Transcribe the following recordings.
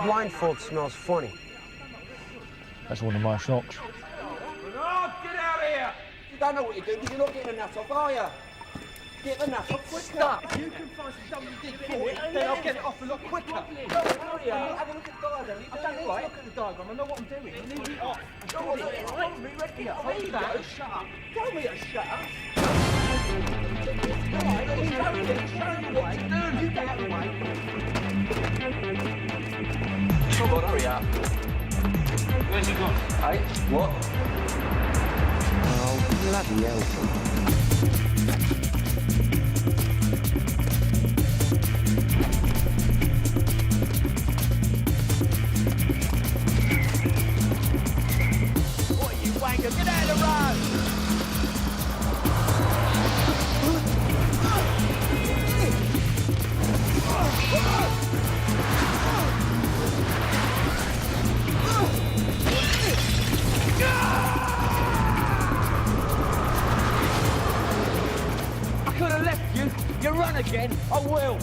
blindfold smells funny. That's one of my socks. Oh, get out of here! You don't know what you're doing because you're not getting the nut off, are you? Get the nut off quicker. Stop. You can find some WD-40, then I'll get it off a lot quicker. Have a look at the diagram. I don't need to look at the diagram. I know what I'm doing. Leave it off. Leave that. Shut up. Tell me to shut up. All right, let me show you what to do. You get out of the way. Come on, hurry up. Where's he gone? Hey, what? Oh, bloody hell. Get out of the road! I could have left you. You run again. I will.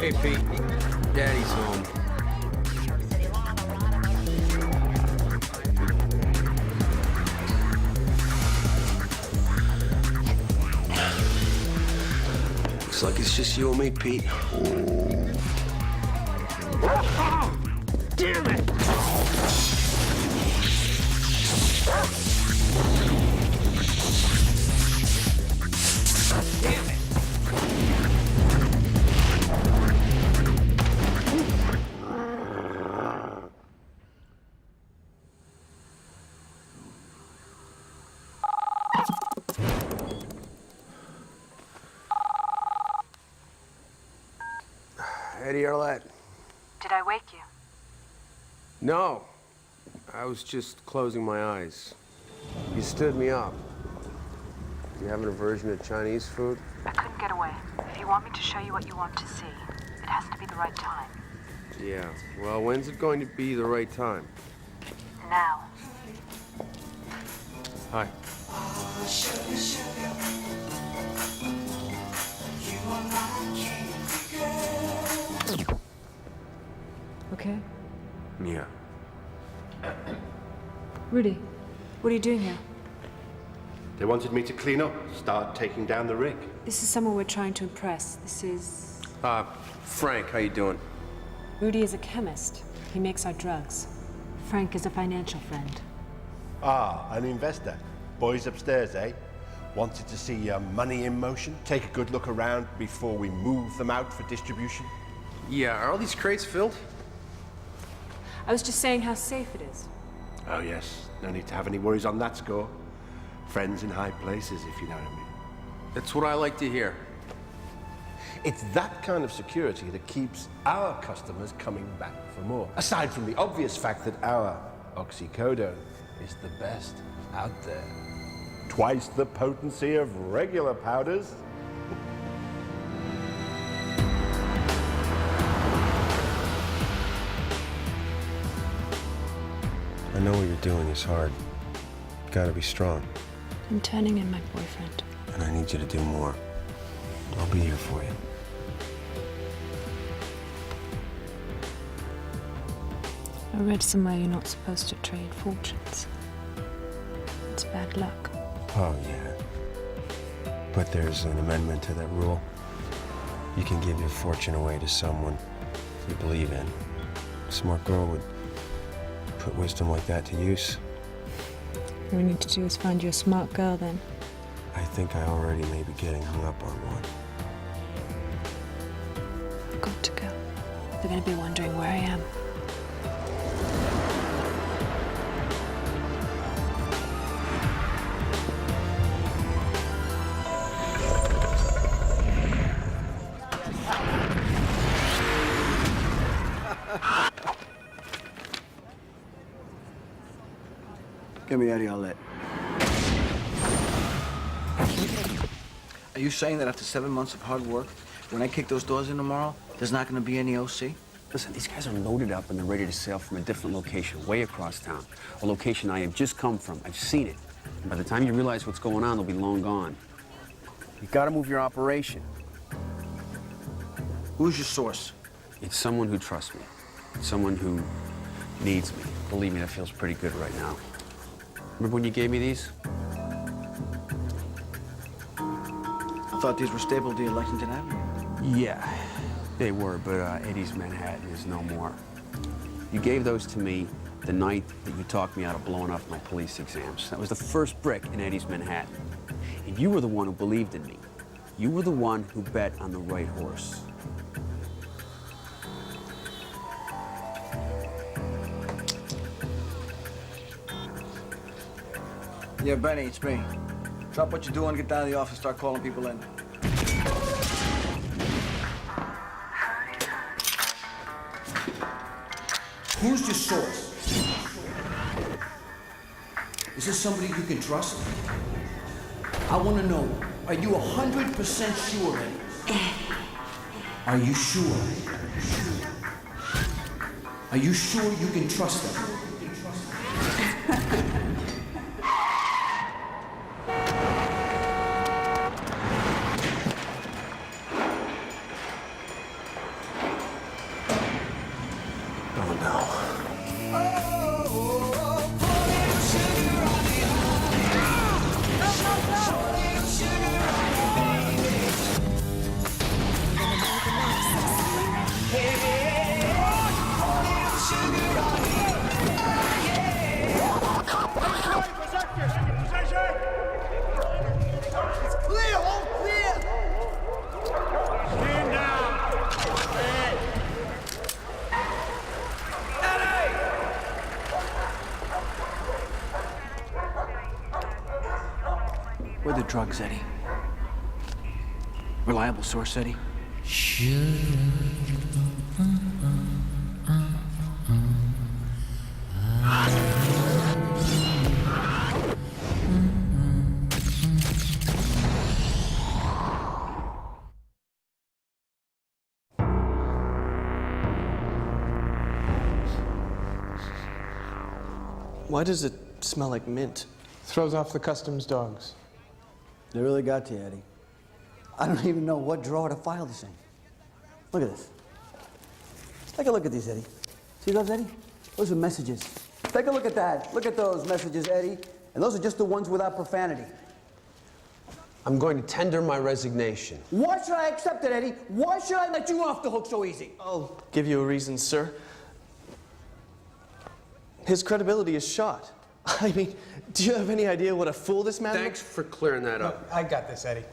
Hey, Pete. Daddy's home. Looks like it's just you and me, Pete. Oh, damn it! Eddie Arlette. Did I wake you? No. I was just closing my eyes. You stood me up. Do you have an aversion to Chinese food? I couldn't get away. If you want me to show you what you want to see, it has to be the right time. Yeah. Well, when's it going to be the right time? Now. Hi. Okay. Yeah. Rudy, what are you doing here? They wanted me to clean up, start taking down the rig. This is someone we're trying to impress. This is... Frank, how you doing? Rudy is a chemist. He makes our drugs. Frank is a financial friend. Ah, an investor. Boys upstairs, eh? Wanted to see money in motion, take a good look around before we move them out for distribution. Yeah, are all these crates filled? I was just saying how safe it is. Oh yes, no need to have any worries on that score. Friends in high places, if you know what I mean. That's what I like to hear. It's that kind of security that keeps our customers coming back for more. Aside from the obvious fact that our oxycodone is the best out there. Twice the potency of regular powders. I know what you're doing is hard. You gotta be strong. I'm turning in my boyfriend. And I need you to do more. I'll be here for you. I read somewhere you're not supposed to trade fortunes. It's bad luck. Oh, yeah. But there's an amendment to that rule. You can give your fortune away to someone you believe in. A smart girl would put wisdom like that to use. All we need to do is find you a smart girl then. I think I already may be getting hung up on one. I've got to go. They're going to be wondering where I am. Get me Eddie, I'll let. Are you saying that after 7 months of hard work, when I kick those doors in tomorrow, there's not gonna be any OC? Listen, these guys are loaded up and they're ready to sail from a different location, way across town. A location I have just come from. I've seen it. And by the time you realize what's going on, they'll be long gone. You gotta move your operation. Who's your source? It's someone who trusts me. It's someone who needs me. Believe me, that feels pretty good right now. Remember when you gave me these? I thought these were stapled to your Lexington Avenue. Yeah, they were, but Eddie's Manhattan is no more. You gave those to me the night that you talked me out of blowing off my police exams. That was the first brick in Eddie's Manhattan. And you were the one who believed in me. You were the one who bet on the right horse. Yeah, Benny, it's me. Drop what you're doing, get down to the office, start calling people in. Who's your source? Is this somebody you can trust? I want to know, are you 100% sure, Eddie? Are you sure? Are you sure you can trust them? Where are the drugs, Eddie? Reliable source, Eddie? Why does it smell like mint? Throws off the customs dogs. They really got to you, Eddie. I don't even know what drawer to file this in. Look at this. Take a look at these, Eddie. See those, Eddie? Those are messages. Take a look at that. Look at those messages, Eddie. And those are just the ones without profanity. I'm going to tender my resignation. Why should I accept it, Eddie? Why should I let you off the hook so easy? I'll give you a reason, sir. His credibility is shot. I mean, do you have any idea what a fool this man Thanks for clearing that up. I got this, Eddie.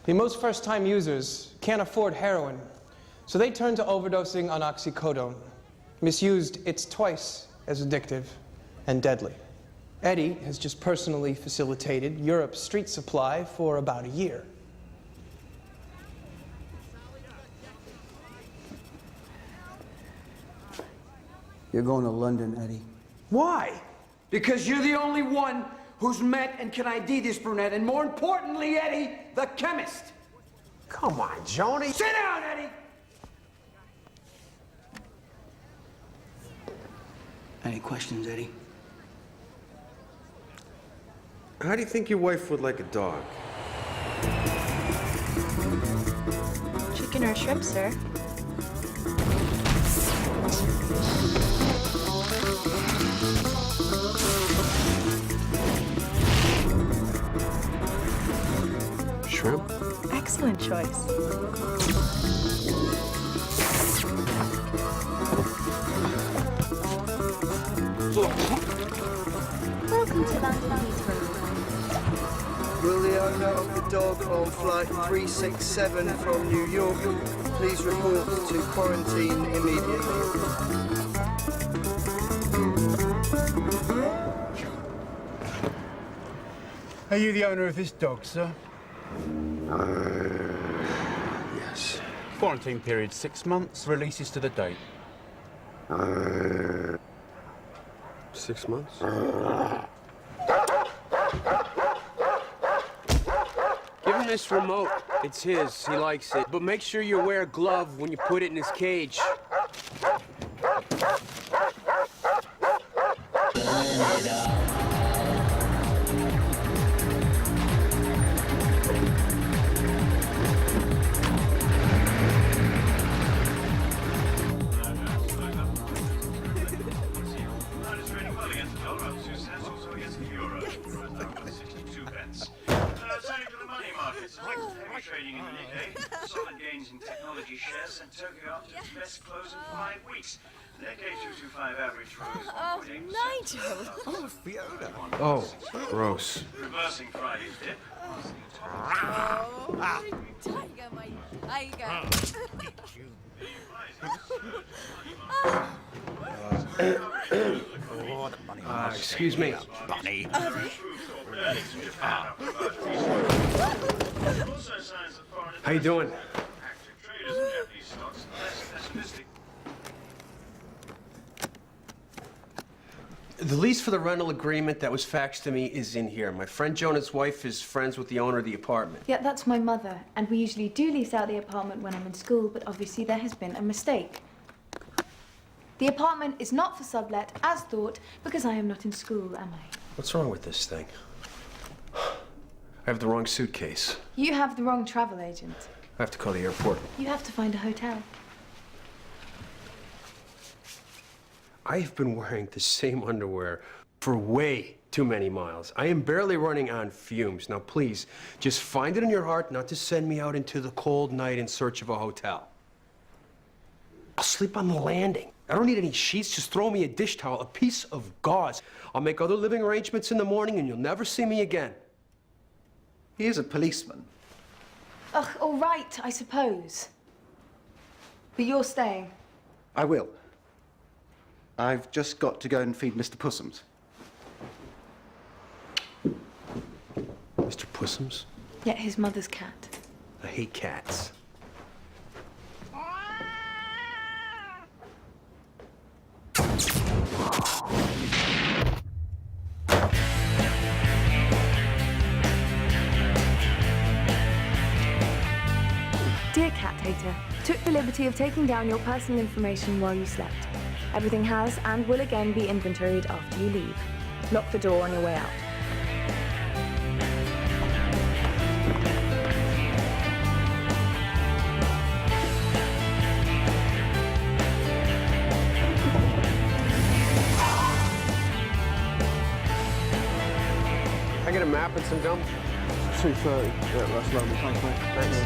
The most first-time users can't afford heroin, so they turn to overdosing on oxycodone. Misused, it's twice as addictive and deadly. Eddie has just personally facilitated Europe's street supply for about a year. You're going to London, Eddie. Why? Because you're the only one who's met and can ID this brunette, and more importantly, Eddie, the chemist. Come on, Joni. Sit down, Eddie! Any questions, Eddie? How do you think your wife would like a dog? Chicken or shrimp, sir? Shrimp? Excellent choice. Welcome to London Heathrow. Will the owner of the dog on flight 367 from New York. Please report to quarantine immediately. Are you the owner of this dog, sir? Yes. Quarantine period 6 months, releases to the date. 6 months? Give him this remote. It's his. He likes it. But make sure you wear a glove when you put it in his cage. Trading in the UK, solid gains in technology shares sent Tokyo up to its best close in 5 weeks. Their K225 average rose 1.8%. Nigel! Oh, Fiona! Oh, gross. Reversing Friday's dip. Oh, tiger, my tiger. Excuse me. Bunny. How you doing? The lease for the rental agreement that was faxed to me is in here. My friend Jonah's wife is friends with the owner of the apartment. Yeah, that's my mother, and we usually do lease out the apartment when I'm in school, but obviously there has been a mistake. The apartment is not for sublet, as thought, because I am not in school, am I? What's wrong with this thing? I have the wrong suitcase. You have the wrong travel agent. I have to call the airport. You have to find a hotel. I have been wearing the same underwear for way too many miles. I am barely running on fumes. Now, please, just find it in your heart not to send me out into the cold night in search of a hotel. I'll sleep on the landing. I don't need any sheets. Just throw me a dish towel, a piece of gauze. I'll make other living arrangements in the morning, and you'll never see me again. He is a policeman. Ugh, all right, I suppose. But you're staying. I will. I've just got to go and feed Mr. Pussums. Mr. Pussums? Yeah, his mother's cat. I hate cats. Dear cat hater, took the liberty of taking down your personal information while you slept. Everything has and will again be inventoried after you leave. Lock the door on your way out. I get a map and some gum? 2:30. Yeah, that's lovely. Thanks, mate. Thanks.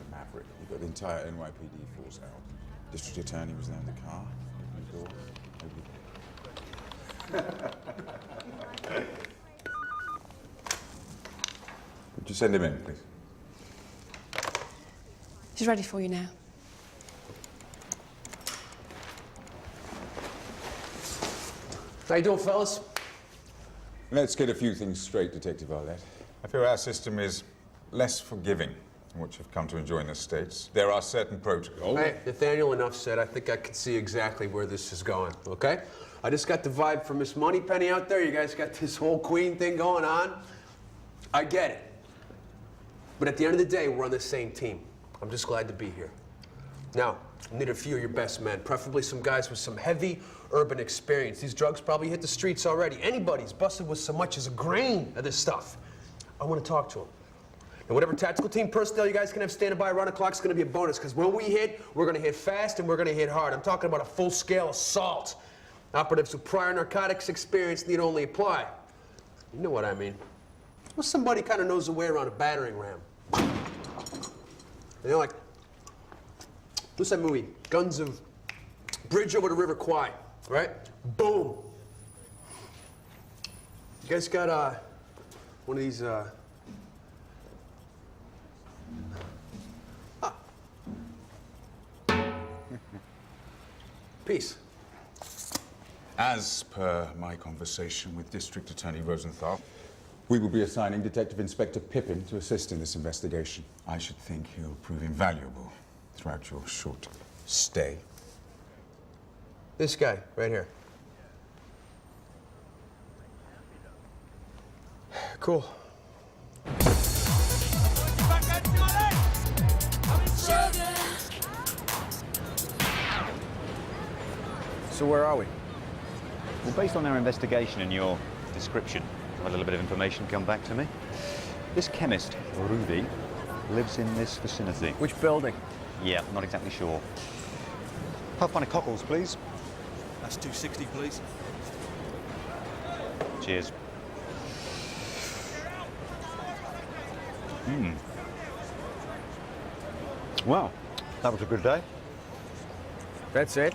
Maverick. You've got the entire NYPD force out. District Attorney was there in the car. Open the door. Would you send him in, please? She's ready for you now. How you doing, fellas? Let's get a few things straight, Detective Arlett. I feel our system is less forgiving than what you've come to enjoy in the States. There are certain protocols. Hey, Nathaniel, enough said. I think I can see exactly where this is going, okay? I just got the vibe from Miss Moneypenny out there. You guys got this whole queen thing going on. I get it. But at the end of the day, we're on the same team. I'm just glad to be here. Now, I need a few of your best men, preferably some guys with some heavy urban experience. These drugs probably hit the streets already. Anybody's busted with so much as a grain of this stuff. I want to talk to them. And whatever tactical team personnel you guys can have standing by around the clock is going to be a bonus, because when we hit, we're going to hit fast and we're going to hit hard. I'm talking about a full-scale assault. Operatives with prior narcotics experience need only apply. You know what I mean. Well, somebody kind of knows the way around a battering ram. You know, like, what's that movie? Guns of Bridge over the River Kwai, right? Boom. You guys got one of these Peace. As per my conversation with District Attorney Rosenthal, we will be assigning Detective Inspector Pippin to assist in this investigation. I should think he'll prove invaluable throughout your short stay. This guy, right here. Cool. So where are we? Well, based on our investigation and your description, a little bit of information come back to me. This chemist, Rudy, lives in this vicinity. Which building? Yeah, not exactly sure. Half pint of cockles, please. That's 260, please. Cheers. Well, that was a good day. That's it?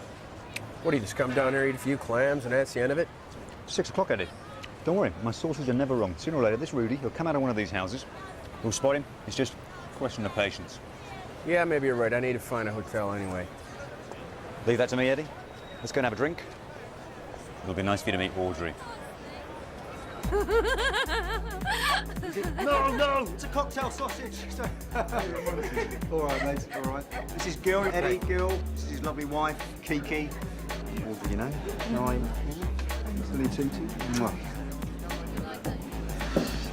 What, do you just come down here, eat a few clams, and that's the end of it? 6 o'clock, Eddie. Don't worry, my sources are never wrong. Sooner or later, this Rudy, he'll come out of one of these houses. We'll spot him. It's just a question of patience. Yeah, maybe you're right. I need to find a hotel anyway. Leave that to me, Eddie. Let's go and have a drink. It'll be nice for you to meet Audrey. No, it's a cocktail sausage. All right, mate, all right. This is Gil, Eddie, Gil. This is his lovely wife, Kiki. Audrey, you know.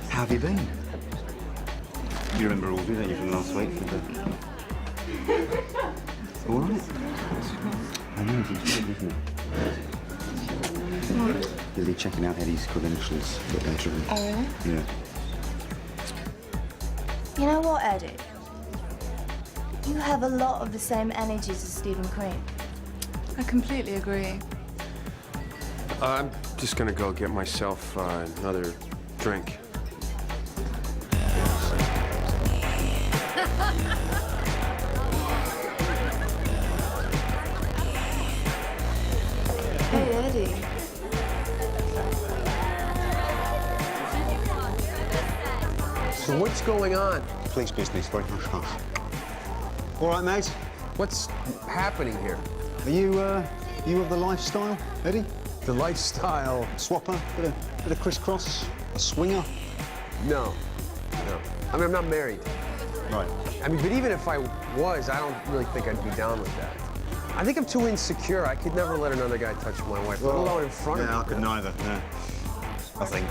How have you been? You remember Audrey, don't you, from last week? All right. I know, it's good, isn't it? Really checking out Eddie's credentials a bit later on. Oh, really? Yeah. You know what, Eddie? You have a lot of the same energies as Stephen Crane. I completely agree. I'm just gonna go get myself another drink. Hey, Eddie. So what's going on? Police business, very hush hush. All right, mate. What's happening here? Are you of the lifestyle, Eddie? The lifestyle? Swapper, bit of crisscross, a swinger? No. I mean, I'm not married. Right. I mean, but even if I was, I don't really think I'd be down with that. I think I'm too insecure. I could never let another guy touch my wife, let alone in front of me. Yeah, I could neither, yeah. I think.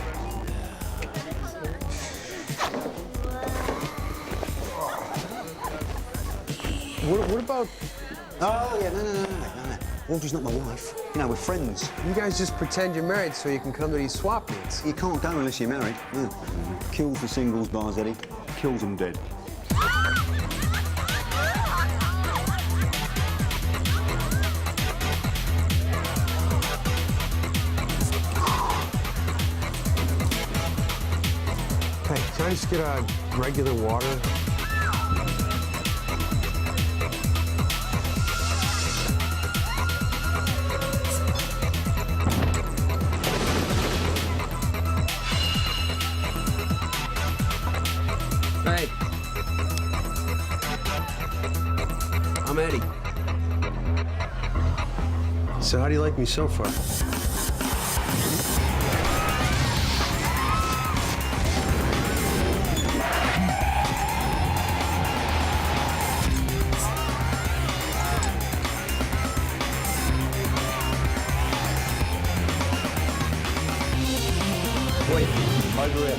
What about... Oh, yeah, no. Audrey's not my wife. You know, we're friends. You guys just pretend you're married so you can come to these swap meets. You can't go unless you're married. Yeah. Kills the singles bars, Eddie. Kills them dead. Hey, can I just get a regular water? Hey. I'm Eddie. So how do you like me so far? Wait, over here.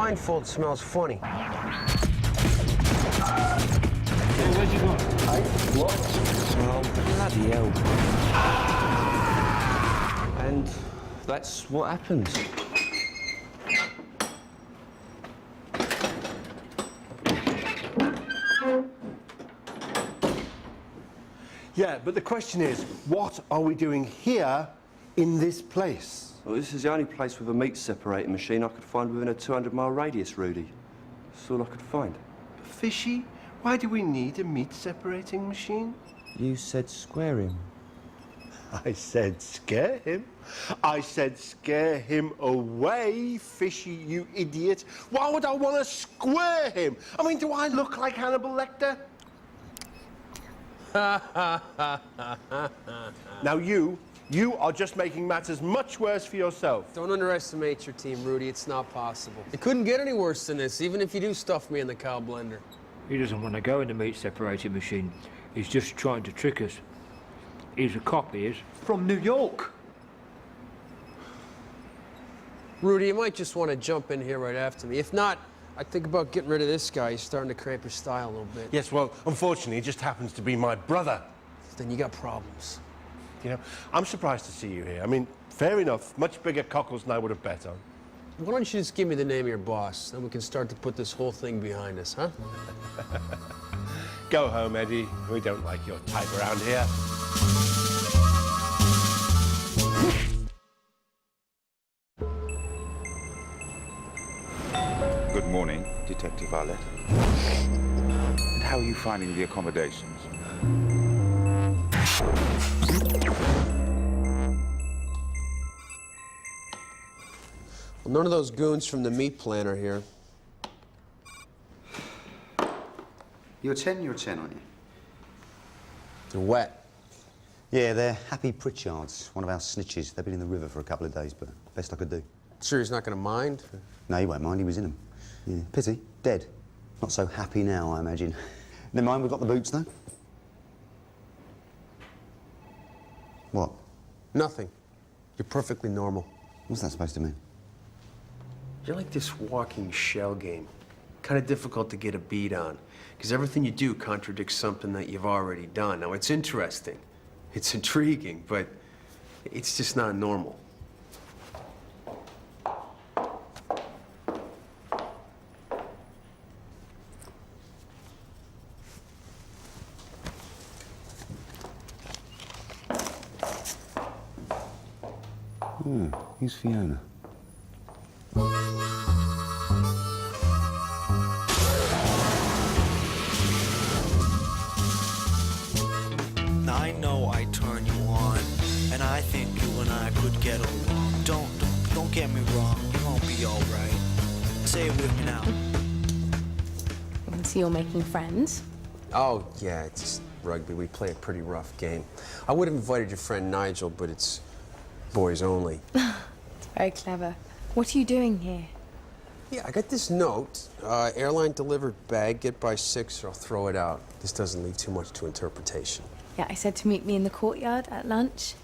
blindfold smells funny. Where's you going? What? Oh, bloody hell. And that's what happened. Yeah, but the question is, what are we doing here in this place? Well, this is the only place with a meat separating machine I could find within a 200-mile radius, Rudy. That's all I could find. Fishy, why do we need a meat separating machine? You said square him. I said scare him. I said scare him away, Fishy, you idiot. Why would I want to square him? I mean, do I look like Hannibal Lecter? Now you are just making matters much worse for yourself. Don't underestimate your team, Rudy. It's not possible. It couldn't get any worse than this, even if you do stuff me in the cow blender. He doesn't want to go in the meat separating machine. He's just trying to trick us. He's a cop, he is. From New York. Rudy, you might just want to jump in here right after me. If not, I think about getting rid of this guy. He's starting to cramp your style a little bit. Yes, well, unfortunately, he just happens to be my brother. Then you got problems. You know, I'm surprised to see you here. I mean, fair enough. Much bigger cockles than I would have bet on. Why don't you just give me the name of your boss? Then we can start to put this whole thing behind us, huh? Go home, Eddie. We don't like your type around here. Good morning, Detective Arlett. And how are you finding the accommodations? Well, none of those goons from the meat plant are here. You're 10, aren't you? They're wet. Yeah, they're Happy Pritchards, one of our snitches. They've been in the river for a couple of days, but best I could do. Sure he's not going to mind? No, he won't mind. He was in them. Yeah, pity. Dead. Not so happy now, I imagine. Never mind, we've got the boots, though. What? Nothing. You're perfectly normal. What's that supposed to mean? You're like this walking shell game. Kind of difficult to get a beat on, because everything you do contradicts something that you've already done. Now, it's interesting, it's intriguing, but it's just not normal. Who's Fiona? I know I turn you on, and I think you and I could get along. Don't get me wrong. You won't be all right. Say it with me now. So you're making friends? Oh, yeah, it's just rugby. We play a pretty rough game. I would have invited your friend Nigel, but it's boys only. It's very clever. What are you doing here? Yeah, I got this note. Airline delivered bag, get by 6 or I'll throw it out. This doesn't leave too much to interpretation. Yeah, I said to meet me in the courtyard at lunch,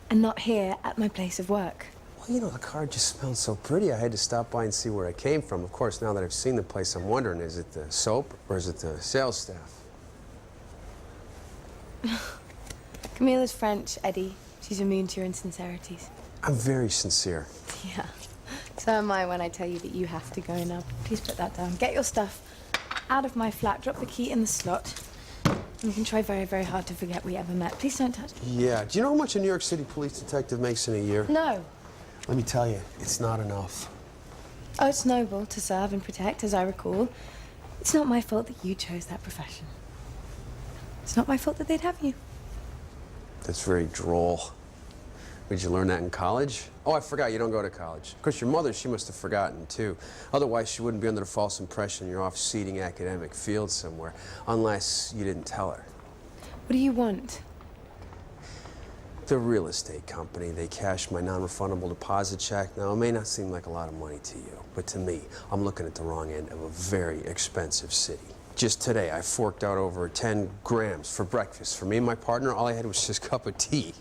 and not here at my place of work. Well, you know, the card just smelled so pretty, I had to stop by and see where it came from. Of course, now that I've seen the place, I'm wondering, is it the soap or is it the sales staff? Camilla's French, Eddie. She's immune to your insincerities. I'm very sincere. Yeah. So am I when I tell you that you have to go now. Please put that down. Get your stuff out of my flat. Drop the key in the slot. You can try very, very hard to forget we ever met. Please don't touch me. Yeah. Do you know how much a New York City police detective makes in a year? No. Let me tell you, it's not enough. Oh, it's noble to serve and protect, as I recall. It's not my fault that you chose that profession. It's not my fault that they'd have you. That's very droll. Did you learn that in college? Oh, I forgot, you don't go to college. Of course, your mother, she must have forgotten, too. Otherwise, she wouldn't be under the false impression you're off seeding academic fields somewhere, unless you didn't tell her. What do you want? The real estate company, they cashed my non-refundable deposit check. Now, it may not seem like a lot of money to you, but to me, I'm looking at the wrong end of a very expensive city. Just today, I forked out over 10 grams for breakfast. For me and my partner, all I had was just a cup of tea.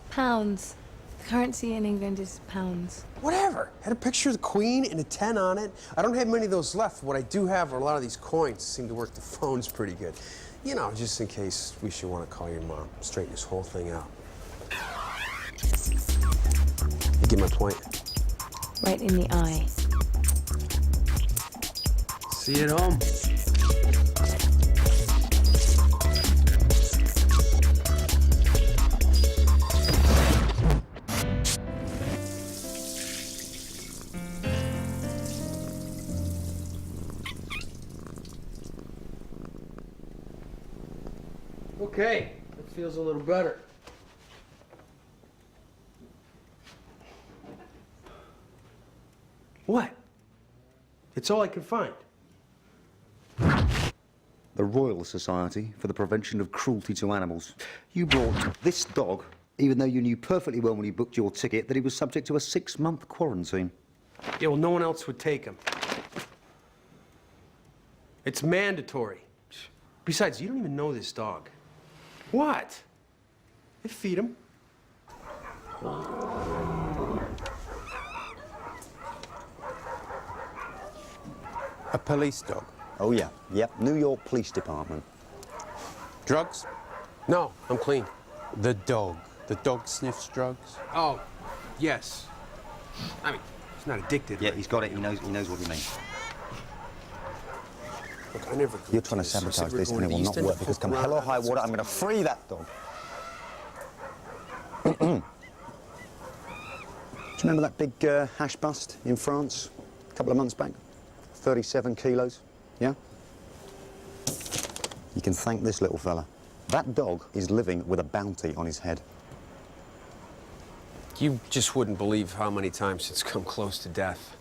Pounds. The currency in England is pounds. Whatever. Had a picture of the Queen and a 10 on it. I don't have many of those left. What I do have are a lot of these coins. Seem to work the phones pretty good. You know, just in case we should want to call your mom. Straighten this whole thing out. You get my point? Right in the eye. See you at home. Okay, it feels a little better. What? It's all I can find. The Royal Society for the Prevention of Cruelty to Animals. You brought this dog, even though you knew perfectly well when you booked your ticket that he was subject to a 6-month quarantine. Yeah, well, no one else would take him. It's mandatory. Besides, you don't even know this dog. What? They feed him. A police dog? Oh, yeah. Yep, New York Police Department. Drugs? No, I'm clean. The dog. The dog sniffs drugs? Oh, yes. I mean, he's not addicted. Yeah, he's got it. He knows what you mean. Look, I never. You're trying to sabotage this, and it will not work because come hell or high water, I'm going to free that dog. Do you remember that big hash bust in France a couple of months back? 37 kilos, yeah? You can thank this little fella. That dog is living with a bounty on his head. You just wouldn't believe how many times it's come close to death.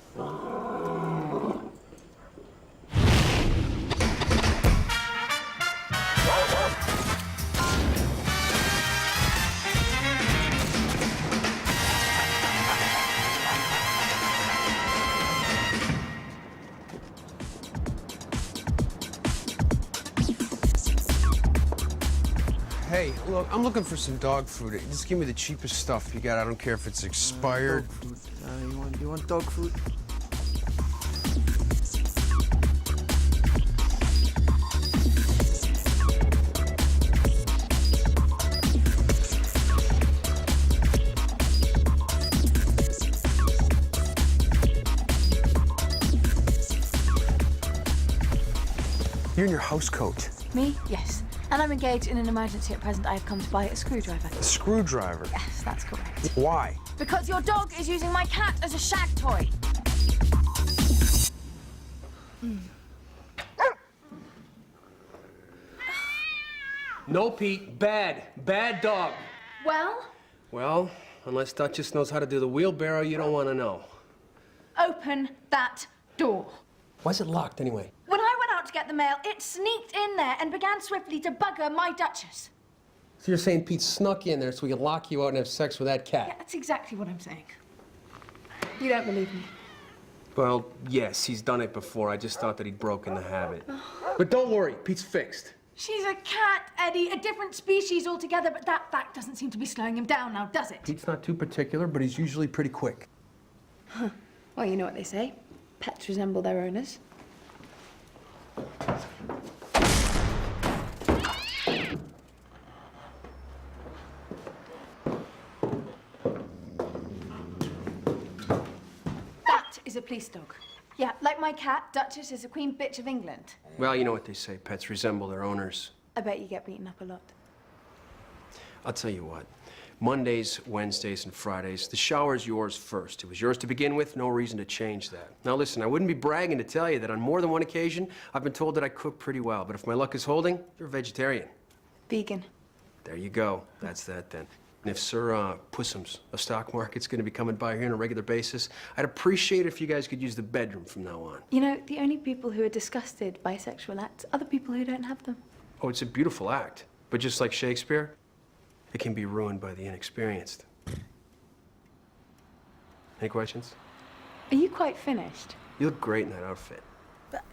Hey, look, I'm looking for some dog food. Just give me the cheapest stuff you got. I don't care if it's expired. Dog food. You want dog food? You're in your house coat. Me? Yes. And I'm engaged in an emergency at present. I have come to buy a screwdriver. A screwdriver? Yes, that's correct. Why? Because your dog is using my cat as a shag toy. No, Pete. Bad. Bad dog. Well, Well, unless Duchess knows how to do the wheelbarrow, you don't want to know. open that door. Why's it locked anyway? When I went out to get the mail, it sneaked in there and began swiftly to bugger my Duchess. So you're saying Pete snuck in there so we could lock you out and have sex with that cat? Yeah, that's exactly what I'm saying. You don't believe me? Well, yes, he's done it before. I just thought that he'd broken the habit. But don't worry, Pete's fixed. She's a cat, Eddie, a different species altogether, but that fact doesn't seem to be slowing him down now, does it? Pete's not too particular, but he's usually pretty quick. Huh. Well, you know what they say. Pets resemble their owners. That is a police dog. Yeah, like my cat, Duchess is a queen bitch of England. Well, you know what they say, pets resemble their owners. I bet you get beaten up a lot. I'll tell you what. Mondays, Wednesdays, and Fridays, the shower's yours first. It was yours to begin with, no reason to change that. Now listen, I wouldn't be bragging to tell you that on more than one occasion, I've been told that I cook pretty well, but if my luck is holding, you're a vegetarian. Vegan. There you go. That's that then. And if Sir Pussum's a stock market's gonna be coming by here on a regular basis, I'd appreciate it if you guys could use the bedroom from now on. You know, the only people who are disgusted by sexual acts are the people who don't have them. Oh, it's a beautiful act. But just like Shakespeare, it can be ruined by the inexperienced. Any questions? Are you quite finished? You look great in that outfit. But...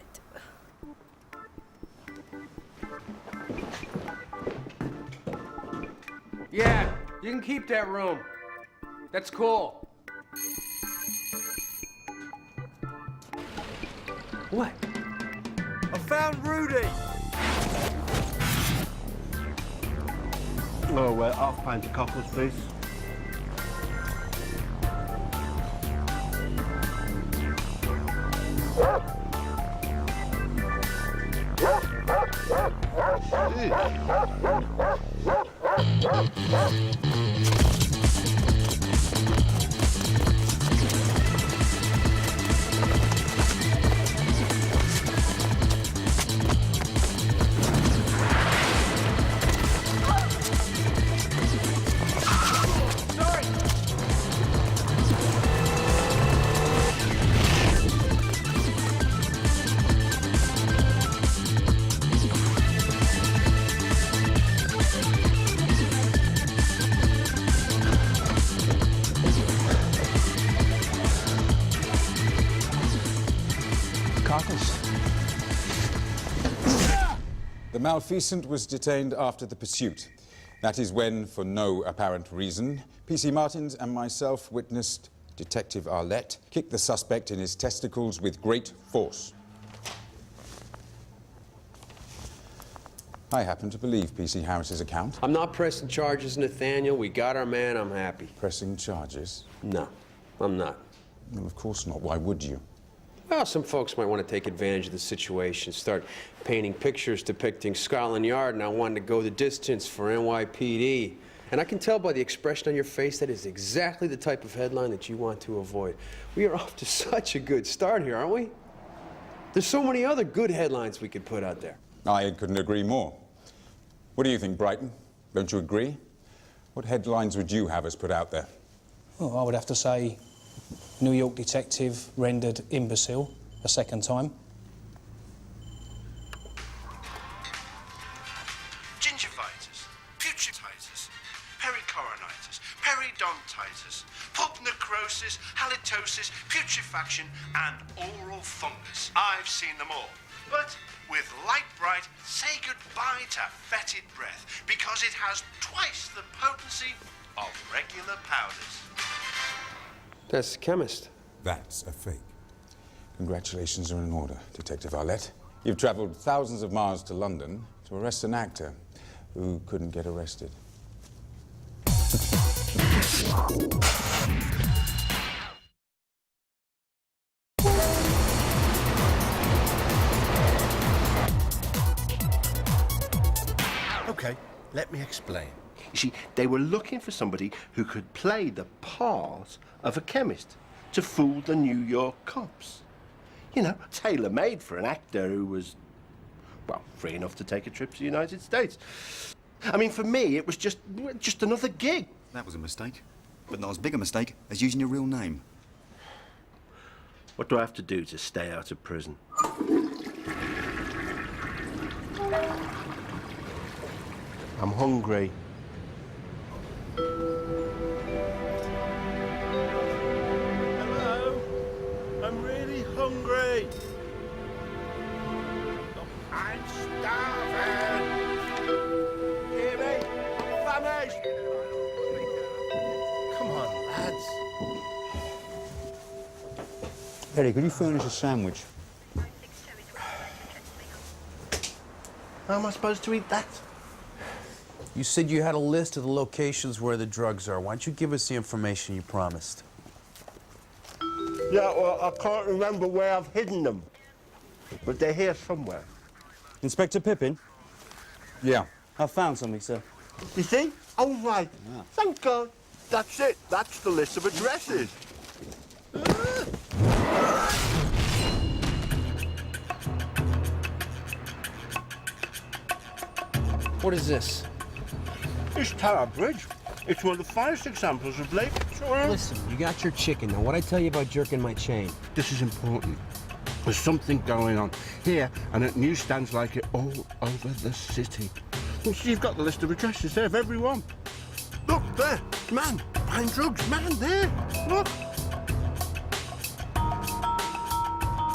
Yeah, you can keep that room. That's cool. What? I found Rudy! Oh, well, half pint of cockles, please. The malfeasant was detained after the pursuit. That is when, for no apparent reason, PC Martins and myself witnessed Detective Arlette kick the suspect in his testicles with great force. I happen to believe PC Harris's account. I'm not pressing charges, Nathaniel. We got our man. I'm happy. Pressing charges? No, I'm not. Well, of course not. Why would you? Well, some folks might want to take advantage of the situation, start painting pictures depicting Scotland Yard, and I wanted to go the distance for NYPD. And I can tell by the expression on your face that is exactly the type of headline that you want to avoid. We are off to such a good start here, aren't we? There's so many other good headlines we could put out there. I couldn't agree more. What do you think, Brighton? Don't you agree? What headlines would you have us put out there? Well, I would have to say New York detective rendered imbecile a second time. Gingivitis, putritizers, pericoronitis, periodontitis, pulp necrosis, halitosis, putrefaction, and oral fungus. I've seen them all. But with Light Bright, say goodbye to fetid breath because it has twice the potency of regular powders. That's the chemist. That's a fake. Congratulations are in order, Detective Arlette. You've traveled thousands of miles to London to arrest an actor who couldn't get arrested. Okay, let me explain. You see, they were looking for somebody who could play the part of a chemist to fool the New York cops. You know, tailor-made for an actor who was, well, free enough to take a trip to the United States. I mean, for me, it was just another gig. That was a mistake, but not as big a mistake as using your real name. What do I have to do to stay out of prison? I'm hungry. Hello? I'm really hungry. I'm starving. Hear me? I'm famished. Come on, lads. Eddie, could you furnish a sandwich? How am I supposed to eat that? You said you had a list of the locations where the drugs are. Why don't you give us the information you promised? Yeah, well, I can't remember where I've hidden them. But they're here somewhere. Inspector Pippin? Yeah. I found something, sir. You see? All right. Yeah. Thank God. That's it. That's the list of addresses. What is this? It's Tower Bridge. It's one of the finest examples of Lake Victoria. Listen, you got your chicken. Now, what'd I tell you about jerking my chain? This is important. There's something going on here and at newsstands like it all over the city. Well, see, you've got the list of addresses there of everyone. Look, there. Man, buying drugs. Man, there. Look.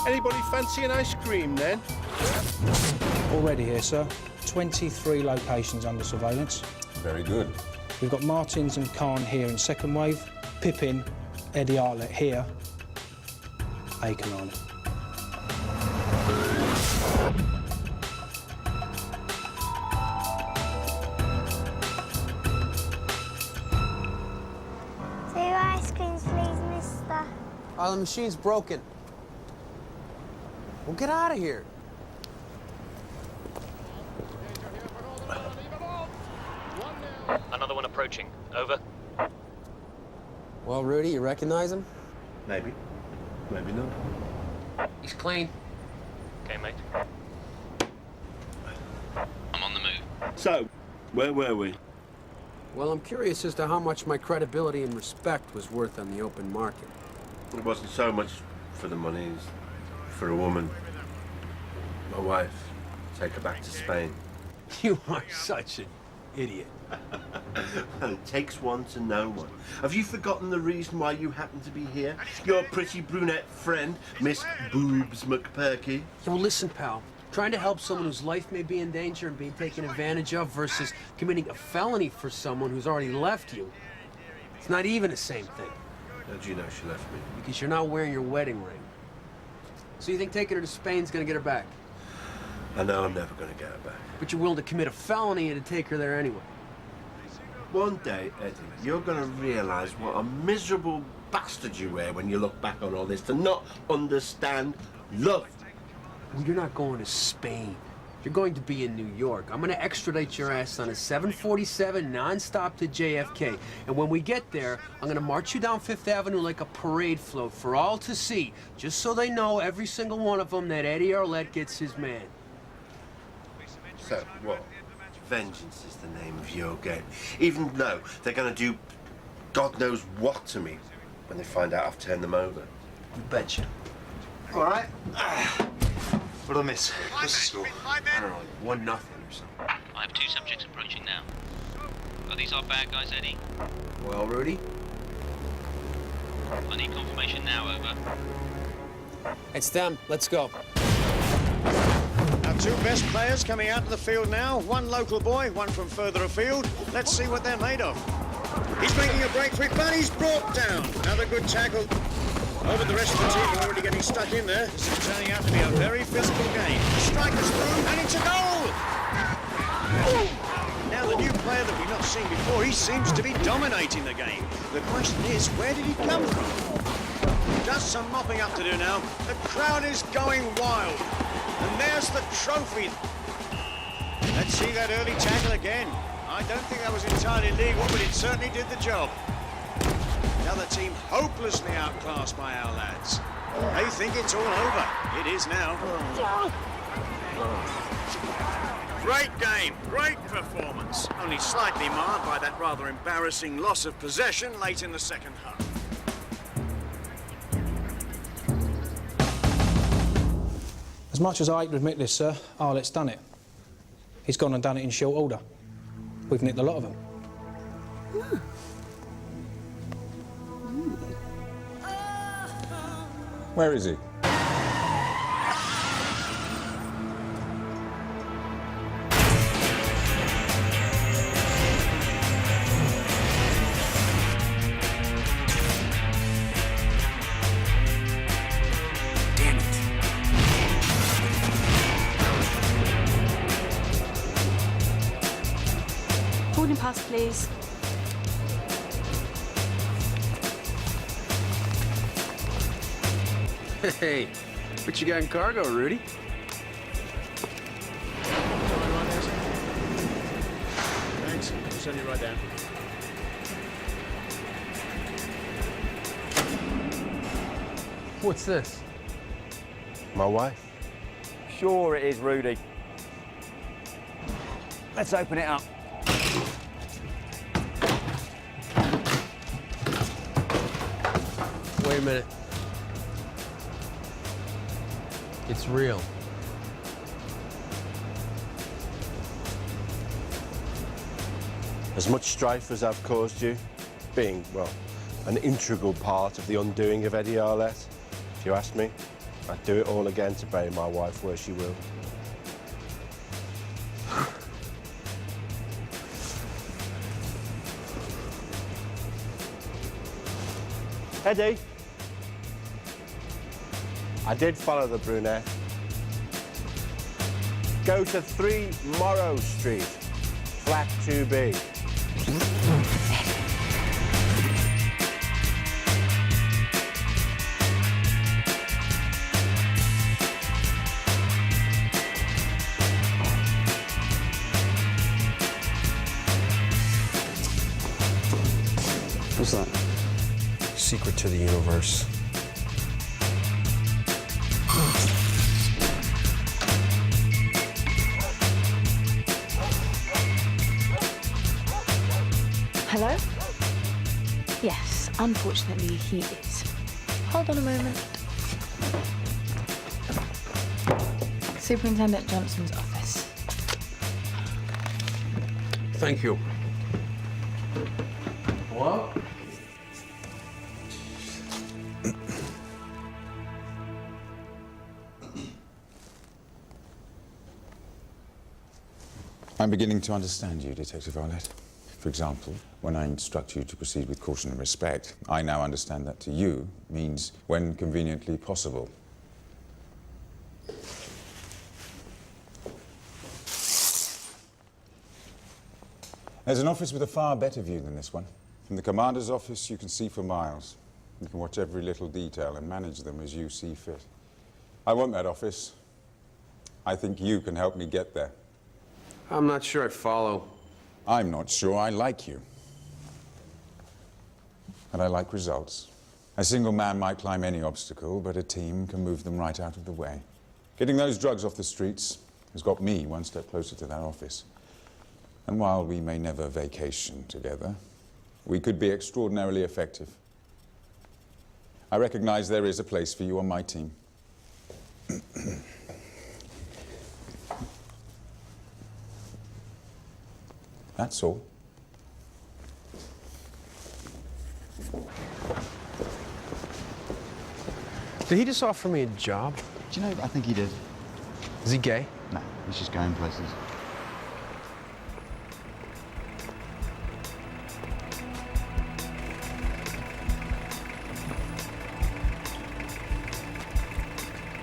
Anybody fancy an ice cream, then? Already here, sir. 23 locations under surveillance. Very good. We've got Martins and Khan here in second wave, Pippin, Eddie Arlett here, Aiken on it. Two ice creams, please, mister. Oh, the machine's broken. Well, get out of here. Another one approaching. Over. Well, Rudy, you recognize him? Maybe. Maybe not. He's clean. Okay, mate. I'm on the move. So, where were we? Well, I'm curious as to how much my credibility and respect was worth on the open market. It wasn't so much for the money as for a woman. My wife. Take her back to Spain. You are such an idiot. Well, it takes one to know one. Have you forgotten the reason why you happen to be here? Your pretty brunette friend, Miss Boobs McPerky? Yo, listen, pal. Trying to help someone whose life may be in danger and being taken advantage of versus committing a felony for someone who's already left you. It's not even the same thing. How do you know she left me? Because you're not wearing your wedding ring. So you think taking her to Spain's gonna get her back? I know I'm never gonna get her back. But you're willing to commit a felony and to take her there anyway. One day, Eddie, you're gonna realize what a miserable bastard you were when you look back on all this, to not understand love. Well, you're not going to Spain. You're going to be in New York. I'm gonna extradite your ass on a 747 non-stop to JFK. And when we get there, I'm gonna march you down Fifth Avenue like a parade float for all to see, just so they know, every single one of them, that Eddie Arlett gets his man. So, what? Vengeance is the name of your game. Even though they're gonna do God knows what to me when they find out I've turned them over. You betcha. All right. What'd I miss? What's the score? I don't know, like 1-0 or something. I have 2 subjects approaching now. Are these our bad guys, Eddie? Well, Rudy? I need confirmation now, over. It's them. Let's go. Our 2 best players coming out to the field now. One local boy, one from further afield. Let's see what they're made of. He's making a break for it, but he's brought down. Another good tackle. Oh, but the rest of the team are already getting stuck in there. This is turning out to be a very physical game. Strikers through, and it's a goal! Now the new player that we've not seen before, he seems to be dominating the game. The question is, where did he come from? Just some mopping up to do now. The crowd is going wild. And there's the trophy. Let's see that early tackle again. I don't think that was entirely legal, but it certainly did the job. The other team hopelessly outclassed by our lads. They think it's all over. It is now. Great game, great performance. Only slightly marred by that rather embarrassing loss of possession late in the second half. As much as I hate to admit this, sir, Arlett's done it. He's gone and done it in short order. We've nicked a lot of them. Where is he? Boarding pass, please. Hey, what you got in cargo, Rudy? Thanks. I'll send you right down. What's this? My wife. Sure it is, Rudy. Let's open it up. Wait a minute. It's real. As much strife as I've caused you, being, well, an integral part of the undoing of Eddie Arlett, if you ask me, I'd do it all again to bury my wife where she will. Eddie? I did follow the brunette. Go to 3 Morrow Street, flat 2B. What's that? Secret to the universe. Hello? Yes, unfortunately he is. Hold on a moment. Superintendent Johnson's office. Thank you. Hello? I'm beginning to understand you, Detective Arlett. For example, when I instruct you to proceed with caution and respect, I now understand that to you means when conveniently possible. There's an office with a far better view than this one. From the commander's office, you can see for miles. You can watch every little detail and manage them as you see fit. I want that office. I think you can help me get there. I'm not sure I follow. I'm not sure I like you. And I like results. A single man might climb any obstacle, but a team can move them right out of the way. Getting those drugs off the streets has got me one step closer to that office. And while we may never vacation together, we could be extraordinarily effective. I recognize there is a place for you on my team. That's all. Did he just offer me a job? Do you know, I think he did. Is he gay? No, he's just going places.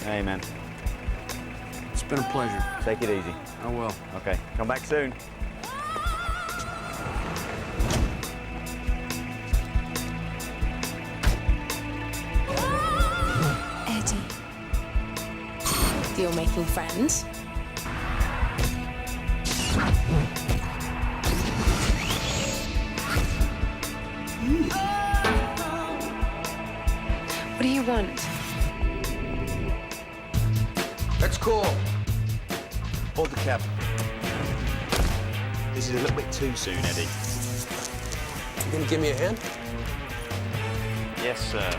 Hey, man. It's been a pleasure. Take it easy. I will. Okay, come back soon. Eddie. You're making friends? What do you want? That's cool. Hold the cab. This is a little bit too soon, Eddie. You gonna give me a hand? Yes, sir.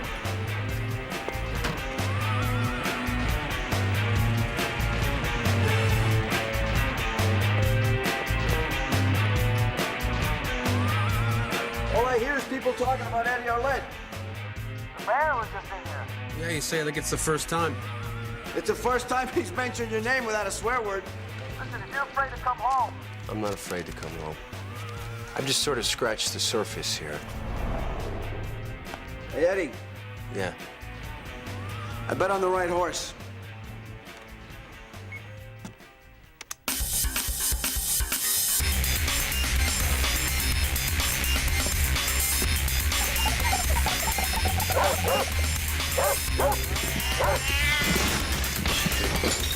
All I hear is people talking about Eddie Arlett. The mayor was just in here. Yeah, you say like it's the first time. It's the first time he's mentioned your name without a swear word. Listen, if you're afraid to come home, I'm not afraid to come home. I've just sort of scratched the surface here. Hey, Eddie, Yeah. I bet on the right horse.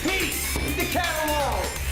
Pete, leave the cat alone!